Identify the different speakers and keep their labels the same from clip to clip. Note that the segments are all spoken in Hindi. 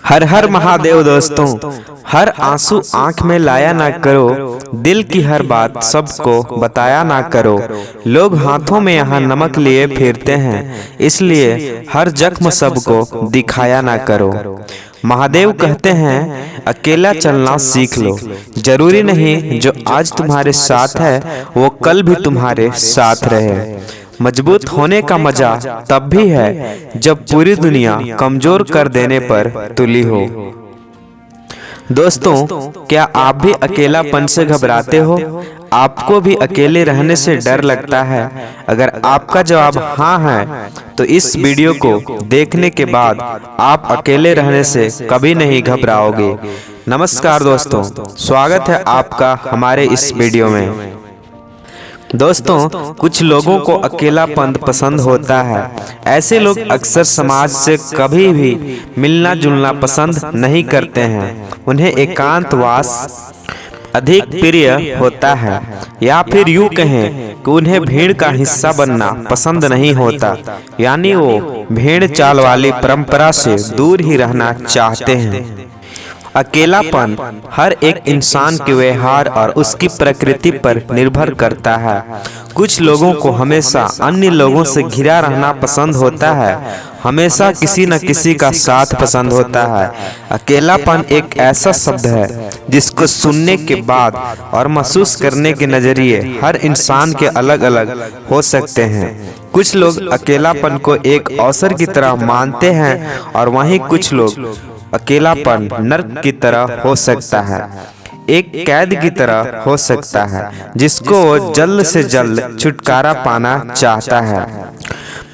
Speaker 1: हर हर महादेव दोस्तों। हर आंसू आंख में लाया ना करो, दिल की हर बात सबको बताया ना करो। लोग हाथों में यहाँ नमक लिए फिरते हैं, इसलिए हर जख्म सबको दिखाया ना करो। महादेव कहते हैं अकेला चलना सीख लो। जरूरी नहीं जो आज तुम्हारे साथ है वो कल भी तुम्हारे साथ रहे। मजबूत होने का मजा तब भी है जब पूरी दुनिया कमजोर कर देने पर तुली हो। दोस्तों, क्या आप भी अकेलापन से घबराते हो? आपको भी अकेले रहने से डर लगता है? अगर आपका जवाब हाँ है तो इस वीडियो को देखने के बाद आप अकेले रहने से कभी नहीं घबराओगे। नमस्कार दोस्तों, स्वागत है आपका हमारे इस वीडियो में। दोस्तों, कुछ लोगों को अकेलापन पसंद होता है। ऐसे लोग अक्सर समाज से कभी भी मिलना जुलना पसंद नहीं करते हैं। उन्हें एकांतवास अधिक प्रिय होता है, या फिर यूं कहें कि उन्हें भीड़ का हिस्सा बनना पसंद नहीं होता, यानी वो भेड़ चाल वाली परंपरा से दूर ही रहना चाहते हैं। अकेलापन हर एक इंसान के व्यवहार और उसकी प्रकृति पर निर्भर करता है। कुछ लोगों को हमेशा अन्य लोगों से घिरा रहना पसंद होता है, हमेशा किसी न किसी का साथ पसंद होता है। अकेलापन एक ऐसा शब्द है जिसको सुनने के बाद और महसूस करने के नजरिए हर इंसान के अलग अलग हो सकते हैं। कुछ लोग अकेलापन को एक अवसर की तरह मानते हैं और वहीं कुछ लोग अकेलापन नर्क की तरह हो सकता है, एक कैद की तरह हो सकता है जिसको वो जल्द से जल्द छुटकारा पाना चाहता है।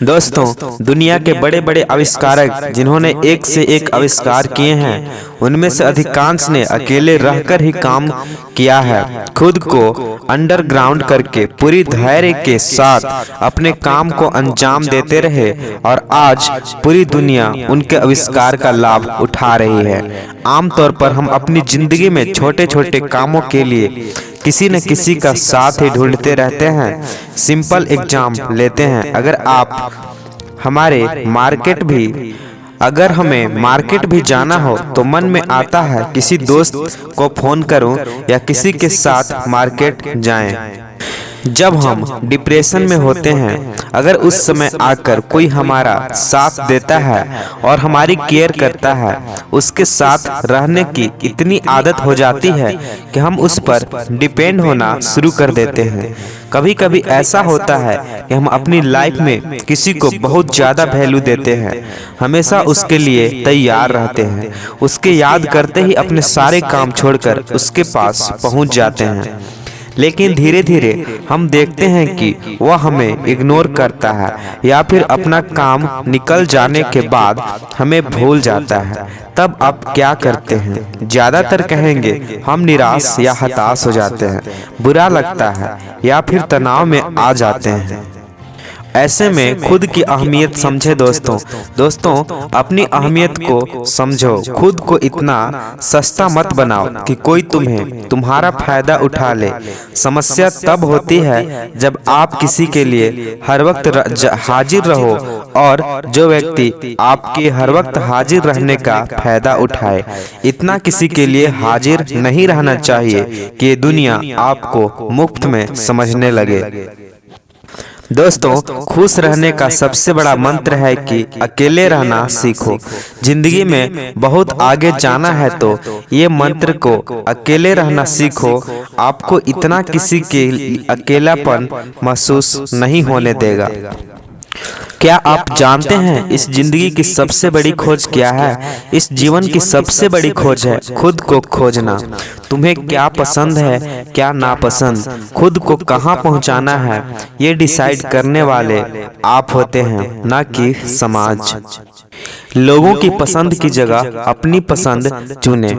Speaker 1: दोस्तों, दुनिया के बड़े बड़े आविष्कारक जिन्होंने एक से एक आविष्कार किए हैं, उनमें से अधिकांश ने अकेले रहकर ही काम किया है। खुद को अंडरग्राउंड करके पूरी धैर्य के साथ अपने काम को अंजाम देते रहे और आज पूरी दुनिया उनके आविष्कार का लाभ उठा रही है। आमतौर पर हम अपनी जिंदगी में छोटे छोटे कामों के लिए किसी न किसी का साथ ही ढूंढते रहते हैं। सिंपल एग्जाम लेते हैं, अगर हमें मार्केट भी जाना हो तो मन में आता है किसी दोस्त को फोन करूं या किसी के साथ मार्केट जाएं। जब हम डिप्रेशन में होते हैं, अगर उस समय आकर कोई हमारा साथ देता है और हमारी केयर करता है, उसके साथ रहने की इतनी आदत हो जाती है कि हम उस पर डिपेंड होना शुरू कर देते हैं। कभी कभी ऐसा होता है कि हम अपनी लाइफ में किसी को बहुत ज़्यादा वैल्यू देते हैं, हमेशा उसके लिए तैयार रहते हैं, उसके याद करते ही अपने सारे काम छोड़कर उसके पास पहुंच जाते हैं। लेकिन धीरे धीरे हम देखते हैं कि वह हमें इग्नोर करता है या फिर अपना काम निकल जाने के बाद हमें भूल जाता है। तब आप क्या करते हैं? ज्यादातर कहेंगे हम निराश या हताश हो जाते हैं, बुरा लगता है या फिर तनाव में आ जाते हैं। ऐसे में खुद की अहमियत समझे दोस्तों, अपनी अहमियत को समझो। खुद को इतना सस्ता मत बनाओ कि कोई तुम्हारा फायदा उठा ले। समस्या तब होती है जब आप किसी के लिए हर वक्त हाजिर रहो और जो व्यक्ति आपके हर वक्त हाजिर रहने का फायदा उठाए। इतना किसी के लिए हाजिर नहीं रहना चाहिए कि दुनिया आपको मुफ्त में समझने लगे। दोस्तों, खुश रहने का सबसे बड़ा मंत्र है कि अकेले रहना सीखो। जिंदगी में बहुत आगे जाना है तो ये मंत्र को अकेले रहना सीखो, आपको इतना किसी के अकेलापन महसूस नहीं होने देगा। क्या आप जानते हैं इस जिंदगी की सबसे बड़ी खोज क्या है? इस जीवन की सबसे बड़ी खोज है खुद को खोजना। तुम्हें क्या पसंद है, क्या नापसंद, खुद को कहां पहुंचाना है, ये डिसाइड करने वाले आप होते हैं, ना कि समाज। लोगों की पसंद की जगह अपनी पसंद चुने।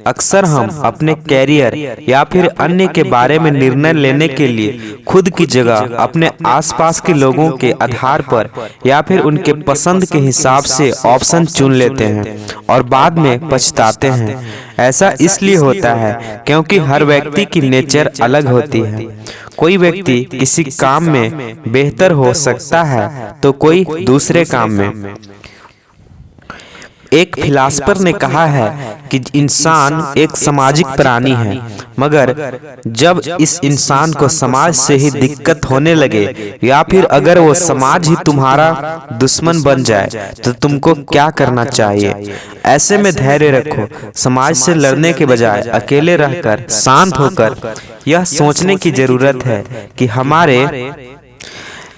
Speaker 1: अक्सर हम अपने कैरियर या फिर अन्य के बारे में निर्णय लेने के लिए खुद की जगह अपने आसपास के लोगों के आधार पर या फिर उनके पसंद के हिसाब से ऑप्शन चुन लेते हैं और बाद में पछताते हैं। ऐसा इसलिए होता है क्योंकि हर व्यक्ति की नेचर अलग होती है। कोई व्यक्ति किसी काम में बेहतर हो सकता है तो कोई दूसरे काम में। एक फिलासफर ने कहा है कि इंसान एक सामाजिक प्राणी है, मगर जब इस इंसान को समाज से ही दिक्कत होने लगे या फिर अगर वो समाज ही तुम्हारा दुश्मन बन जाए तो तुमको क्या करना चाहिए? ऐसे में धैर्य रखो। समाज से लड़ने के बजाय अकेले रहकर शांत होकर यह सोचने की जरूरत है कि हमारे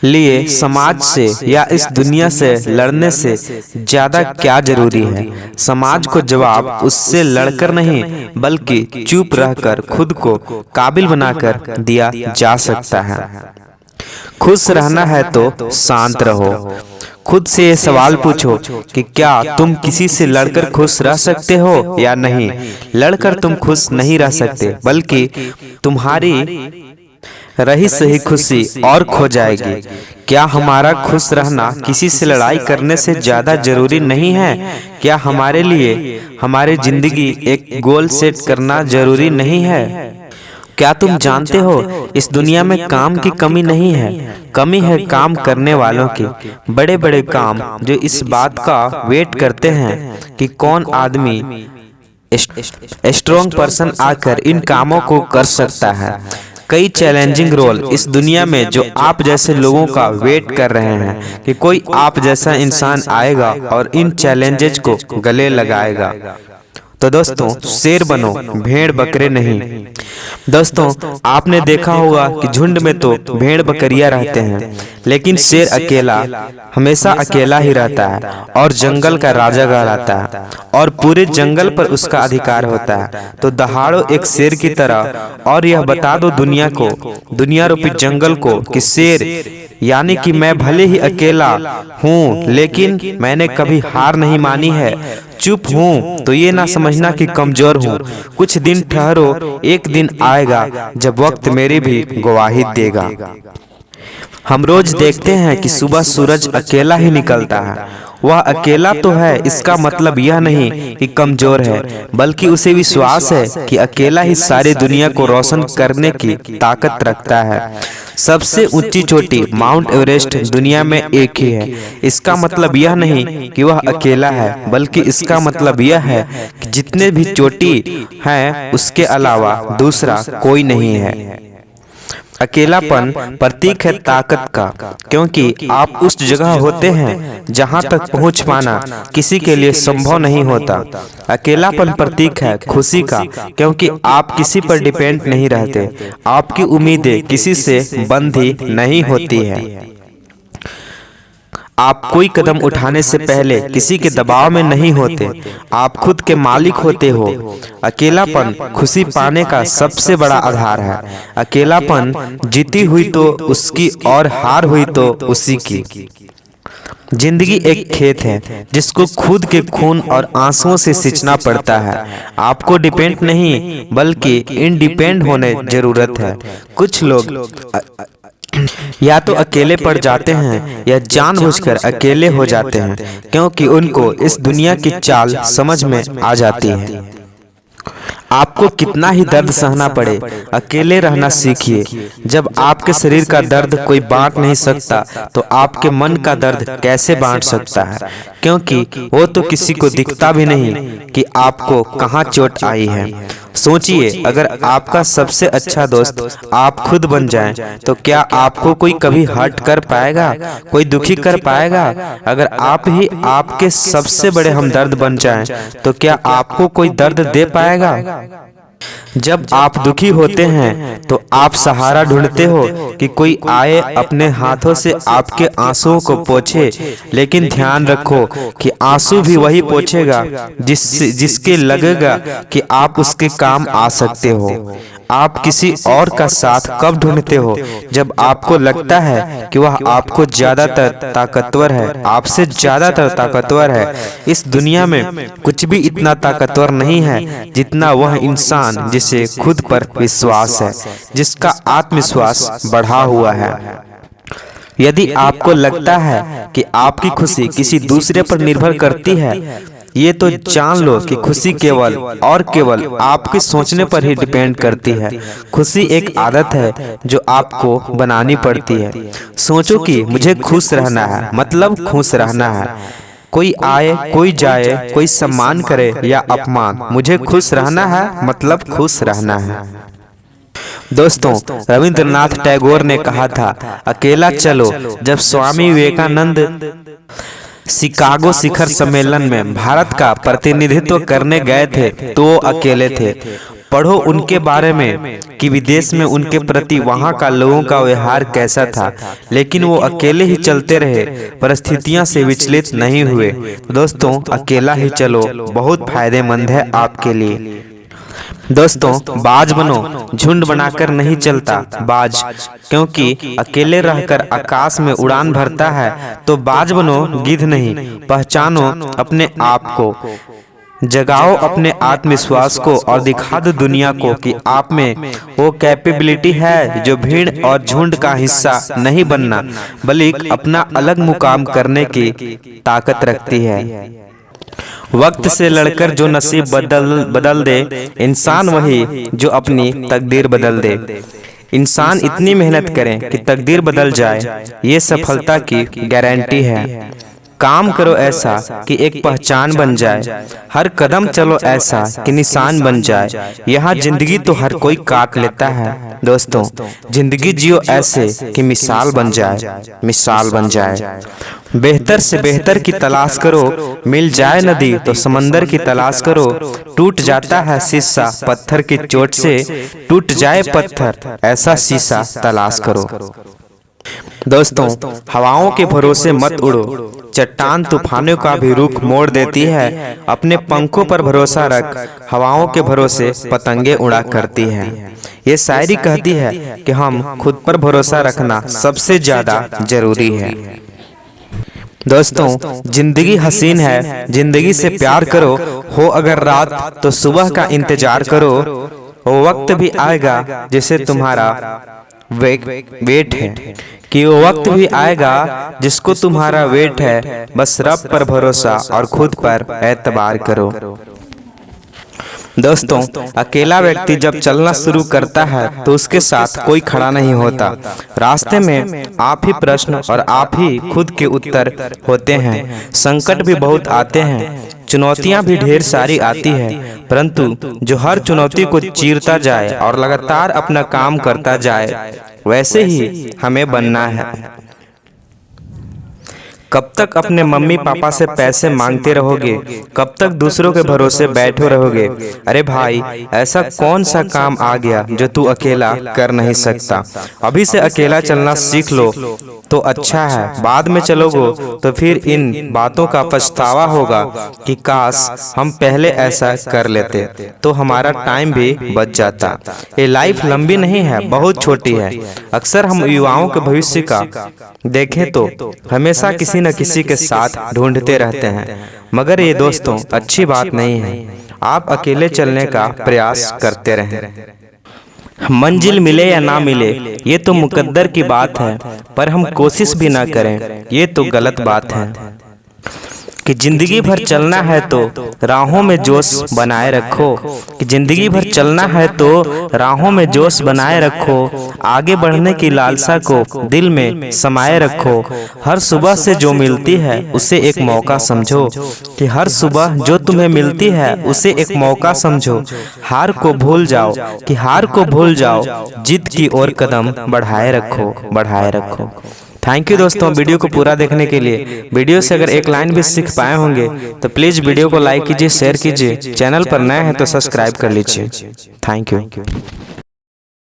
Speaker 1: लिए समाज से या इस दुनिया से लड़ने से ज्यादा क्या जरूरी है। समाज को जवाब उससे लड़कर नहीं बल्कि चुप रहकर खुद को काबिल बनाकर दिया जा सकता है। खुश रहना है तो शांत रहो। खुद से ये सवाल पूछो कि क्या तुम किसी से लड़कर खुश रह सकते हो या नहीं। लड़कर तुम खुश नहीं रह सकते, बल्कि तुम्हारी रही सही खुशी और खो जाएगी। क्या हमारा खुश रहना किसी से लड़ाई करने से ज्यादा जरूरी नहीं है? क्या हमारे लिए हमारी जिंदगी एक गोल सेट करना जरूरी नहीं है? क्या तुम जानते हो इस दुनिया में काम की कमी नहीं है, कमी है काम करने वालों की। बड़े बड़े काम जो इस बात का वेट करते हैं कि कौन आदमी स्ट्रॉन्ग पर्सन आकर इन कामों को कर सकता है। कई चैलेंजिंग रोल इस दुनिया में जो आप जैसे लोगों का वेट कर रहे हैं कि कोई आप जैसा इंसान आएगा और इन चैलेंजेस को गले लगाएगा। तो दोस्तों, शेर बनो, भेड़ बकरे नहीं। दोस्तों, आपने देखा होगा कि झुंड में तो भेड़ बकरियां रहते हैं, लेकिन शेर अकेला हमेशा अकेला ही रहता है और जंगल का राजा कहलाता है और पूरे जंगल पर उसका अधिकार होता है। तो दहाड़ो एक शेर की तरह और यह बता दो दुनिया को, दुनिया रूपी जंगल को, कि शेर यानी कि मैं भले ही अकेला हूँ लेकिन मैंने कभी हार नहीं मानी है। चुप हूँ तो ये ना समझना कि कमजोर हूँ। कुछ दिन ठहरो, एक दिन आएगा जब वक्त मेरी भी गवाही देगा। हम रोज देखते हैं कि सुबह सूरज अकेला ही निकलता है। वह अकेला तो है, इसका मतलब यह नहीं कि कमजोर है, बल्कि उसे विश्वास है कि अकेला ही सारी दुनिया को रोशन करने की ताकत रखता है। सबसे ऊंची चोटी माउंट एवरेस्ट दुनिया में एक ही है। इसका मतलब यह नहीं कि वह अकेला है, बल्कि इसका मतलब यह है कि जितने भी चोटी हैं उसके अलावा दूसरा कोई नहीं है। अकेलापन प्रतीक है ताकत का, क्योंकि आप उस जगह होते हैं जहां तक पहुंच पाना किसी के लिए संभव नहीं होता। अकेलापन प्रतीक है खुशी का, क्योंकि आप किसी पर डिपेंड नहीं रहते। आपकी उम्मीदें किसी से बंधी नहीं होती है। आप कोई कदम उठाने से पहले किसी के दबाव में नहीं होते। आप खुद के मालिक होते हो। अकेलापन खुशी पाने का सबसे बड़ा आधार है। अकेलापन जीती हुई तो उसकी और हार हुई तो उसी की। जिंदगी एक खेत है जिसको खुद के खून और आंसुओं से सींचना पड़ता है। आपको डिपेंड नहीं बल्कि इंडिपेंडेंट होने जरूरत है। कुछ लोग या तो अकेले पड़ जाते हैं या जानबूझकर अकेले हो जाते हैं, क्योंकि उनको इस दुनिया की चाल समझ में आ जाती है। आपको कितना ही दर्द सहना पड़े, अकेले रहना सीखिए। जब आपके शरीर का दर्द कोई बांट नहीं सकता तो आपके मन का दर्द कैसे बांट सकता है, क्योंकि वो तो किसी को दिखता भी नहीं कि आपको कहाँ चोट आई है। सोचिए, अगर आपका सबसे अच्छा दोस्त आप खुद बन जाएं, तो क्या आपको कोई कभी हर्ट कर पाएगा, कोई दुखी कर पाएगा? अगर आप ही आपके सबसे बड़े हमदर्द बन जाएं, तो क्या आपको कोई दर्द दे पाएगा? जब आप दुखी होते हैं तो आप सहारा ढूंढते हो कि कोई आए अपने हाथों से आपके आंसुओं को पोंछे, लेकिन ध्यान रखो कि आंसू भी वही पोंछेगा जिसके लगेगा कि आप उसके काम आ सकते हो। आप किसी और का साथ कब ढूंढते हो? जब आपको लगता है कि वह आपको ज्यादातर ताकतवर है, आपसे ज्यादातर ताकतवर है। इस दुनिया में कुछ भी इतना ताकतवर नहीं है जितना वह इंसान जिसे खुद पर विश्वास है, जिसका आत्मविश्वास बढ़ा हुआ है। यदि आपको लगता है कि आपकी खुशी किसी दूसरे पर निर्भर करती है, ये तो जान लो कि खुशी केवल और केवल आपके सोचने पर ही डिपेंड करती है। खुशी एक आदत है जो आपको बनानी पड़ती है। सोचो कि मुझे खुश रहना है, मतलब खुश रहना है। कोई आए कोई जाए, कोई सम्मान करे या अपमान, मुझे खुश रहना है, मतलब खुश रहना है। दोस्तों, रविंद्रनाथ टैगोर ने कहा था, अकेला चलो। जब स्वामी विवेकानंद शिकागो शिखर सम्मेलन में भारत का प्रतिनिधित्व करने गए थे तो वो अकेले थे। पढ़ो उनके बारे में कि विदेश में उनके प्रति वहां का लोगों का व्यवहार कैसा था, लेकिन वो अकेले ही चलते रहे, परिस्थितियां से विचलित नहीं हुए। दोस्तों, अकेला ही चलो बहुत फायदेमंद है आपके लिए। दोस्तों, बाज बनो, झुंड बनाकर नहीं चलता बाज, क्योंकि अकेले रहकर आकाश में उड़ान भरता है। तो बाज बनो, गिद्ध नहीं। पहचानो अपने आप को, जगाओ अपने आत्मविश्वास को और दिखा दो दुनिया को कि आप में वो कैपेबिलिटी है जो भीड़ और झुंड का हिस्सा नहीं बनना, बल्कि अपना अलग मुकाम करने की ताकत रखती है। वक्त से लड़कर जो नसीब बदल दे, इंसान वही जो अपनी तकदीर बदल दे। इंसान इतनी मेहनत करें कि तकदीर बदल जाए, ये सफलता की गारंटी है। काम करो ऐसा कि एक पहचान बन जाए, हर कदम चलो ऐसा कि निशान बन जाए। यहाँ जिंदगी तो हर कोई काट लेता है। दोस्तों, जिंदगी जियो ऐसे कि मिसाल बन जाए, मिसाल बन जाए। बेहतर से बेहतर की तलाश करो, मिल जाए नदी तो समंदर की तलाश करो। टूट जाता है शीशा पत्थर की चोट से, टूट जाए पत्थर ऐसा शीशा तलाश करो। दोस्तों, हवाओं के भरोसे मत उड़ो, चट्टान तूफानों का भी रुख मोड़ देती है। अपने पंखों पर भरोसा रख, हवाओं के भरोसे पतंगे उड़ा करती हैं। ये शायरी कहती है कि हम खुद पर भरोसा रखना सबसे ज्यादा जरूरी है। दोस्तों, जिंदगी हसीन है, जिंदगी से प्यार करो। हो अगर रात तो सुबह का इंतजार करो। वो वक्त भी आएगा जिसे तुम्हारा वेट है, कि वो वक्त भी आएगा जिसको तुम्हारा वेट है। बस रब पर भरोसा और खुद पर एतबार करो। दोस्तों, अकेला व्यक्ति जब चलना शुरू करता है तो उसके साथ कोई खड़ा नहीं होता। रास्ते में आप ही प्रश्न और आप ही खुद के उत्तर होते हैं। संकट भी बहुत आते हैं, चुनौतियां भी ढेर सारी आती है, परंतु जो हर चुनौती को चीरता जाए और लगातार अपना काम करता जाए, वैसे ही हमें बनना है। कब तक अपने मम्मी पापा से पैसे मांगते रहोगे? कब तक दूसरों के भरोसे बैठे रहोगे? अरे भाई, ऐसा कौन सा काम आ गया जो तू अकेला कर नहीं सकता? अभी से अकेला चलना सीख लो तो अच्छा है। बाद में चलोगे तो फिर इन बातों का पछतावा होगा कि काश हम पहले ऐसा कर लेते तो हमारा टाइम भी बच जाता। ये लाइफ लंबी नहीं है, बहुत छोटी है। अक्सर हम युवाओं के भविष्य का देखें तो हमेशा किसी न किसी के साथ ढूंढते रहते हैं, मगर ये दोस्तों अच्छी बात नहीं है। आप अकेले चलने का प्रयास करते रहें। मंजिल मिले या ना मिले ये तो मुकद्दर की बात है, पर हम कोशिश भी ना करें ये तो गलत बात है। कि जिंदगी भर चलना है तो राहों में जोश बनाए रखो, कि जिंदगी भर चलना है तो राहों में जोश बनाए रखो। आगे बढ़ने की लालसा को दिल में समाये रखो। हर सुबह से जो मिलती है उसे एक मौका समझो, कि हर सुबह जो तुम्हें मिलती है उसे एक मौका समझो। हार को भूल जाओ, कि हार को भूल जाओ, जीत की ओर कदम बढ़ाए रखो, बढ़ाए रखो। थैंक यू दोस्तों वीडियो को पूरा देखने के लिए। वीडियो से अगर एक लाइन भी सीख पाए होंगे तो प्लीज़ वीडियो को लाइक कीजिए, शेयर कीजिए। चैनल पर नए हैं तो सब्सक्राइब कर लीजिए। Thank you.